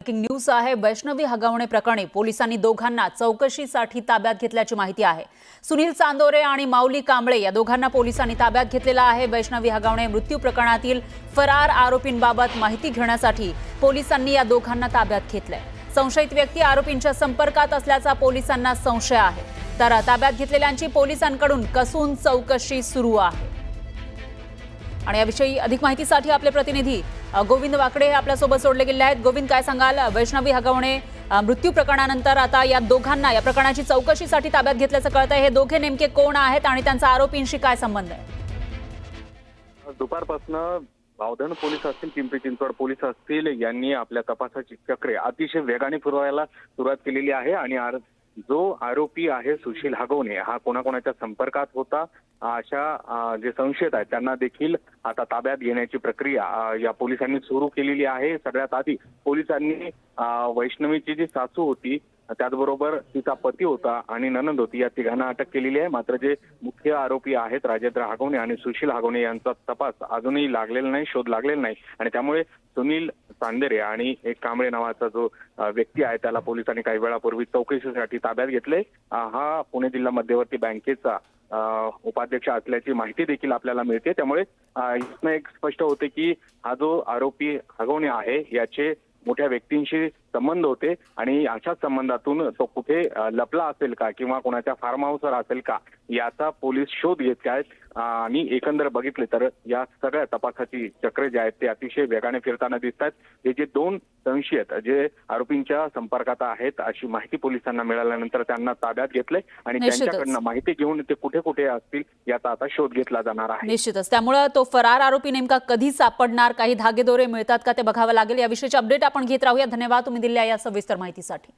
Breaking news आहे। वैष्णवी हगवणे प्रकरणी पोलिसांनी दोघांना चौकशीसाठी ताब्यात घेतल्याची माहिती आहे। सुनील चांदोरे आणि माऊली कांबळे या दोघांना पोलिसांनी ताब्यात घेतलेला आहे। वैष्णवी हगवणे मृत्यू प्रकरणातील फरार आरोपींबाबत माहिती घेण्यासाठी पोलिसांनी या दोघांना ताब्यात घेतलंय। संशयित व्यक्ती आरोपींच्या संपर्कात असल्याचा पोलिसांना संशय आहे, तर ताब्यात घेतलेल्यांची पोलिसांकडून कसून चौकशी सुरू आहे। आणि याविषयी अधिक माहितीसाठी आपले प्रतिनिधी गोविंद वाकडे हे आपल्यासोबत जोडले गेले आहेत। गोविंद, काय सांगाल? वैष्णवी हगवणे मृत्यू प्रकरणानंतर आता या दोघांना या प्रकरणाची चौकशीसाठी ताब्यात घेतल्याचं कळतंय। हे दोघे नेमके कोण आहेत आणि त्यांचा आरोपींशी काय संबंध आहे? दुपारपासून भावधन पोलीस असतील, पिंपरी चिंचवड पोलीस असतील, यांनी आपल्या तपासाची चक्रे अतिशय वेगाने फिरवायला सुरुवात केलेली आहे। आणि जो आरोपी आहे सुशील हगवणे हा कोणाकोणाच्या संपर्कात होता अशा जे संशयित आहेत त्यांना देखील आता ताब्यात घेण्याची प्रक्रिया या पोलिसांनी सुरू केलेली आहे। सगळ्यात आधी पोलिसांनी वैष्णवीची जी सासू होती, त्याचबरोबर तिचा पती होता आणि ननंद होती, या तिघांना अटक केलेली आहे। मात्र जे मुख्य आरोपी आहेत राजेंद्र हगवणे आणि सुशील हगवणे यांचा तपास अजूनही लागलेला नाही, शोध लागलेला नाही। आणि त्यामुळे सुनील चांदेरे आणि एक कांबळे नावाचा जो व्यक्ती आहे त्याला पोलिसांनी काही वेळापूर्वी चौकशीसाठी ताब्यात घेतले। हा पुणे जिल्हा मध्यवर्ती बँकेचा उपाध्यक्ष असल्याची माहिती देखील आपल्याला मिळते। त्यामुळे यातनं एक स्पष्ट होते की हा जो आरोपी हगवणे आहे याचे मोठ्या व्यक्तींशी संबंध होते आणि अशाच संबंधातून तो कुठे लपला असेल का किंवा कोणाच्या फार्म हाऊसवर असेल का याचा पोलीस शोध घेत आहेत। आणि एकंदर बघितले तर या सगळ्या तपासाची चक्रे जे आहेत ते अतिशय वेगाने फिरताना दिसतात। हे जे दोन संशयित जे आरोपींच्या संपर्कात आहेत अशी माहिती पोलिसांना मिळाल्यानंतर त्यांना ताब्यात घेतलंय आणि त्यांच्याकडनं माहिती घेऊन ते कुठे कुठे असतील याचा आता शोध घेतला जाणार आहे। निश्चितच त्यामुळे तो फरार आरोपी नेमका कधी सापडणार, काही धागेदोरे मिळतात का ते बघावं लागेल। याविषयीचे अपडेट आपण घेत राहूया। धन्यवाद तुम्ही दिलेल्या या सविस्तर माहितीसाठी।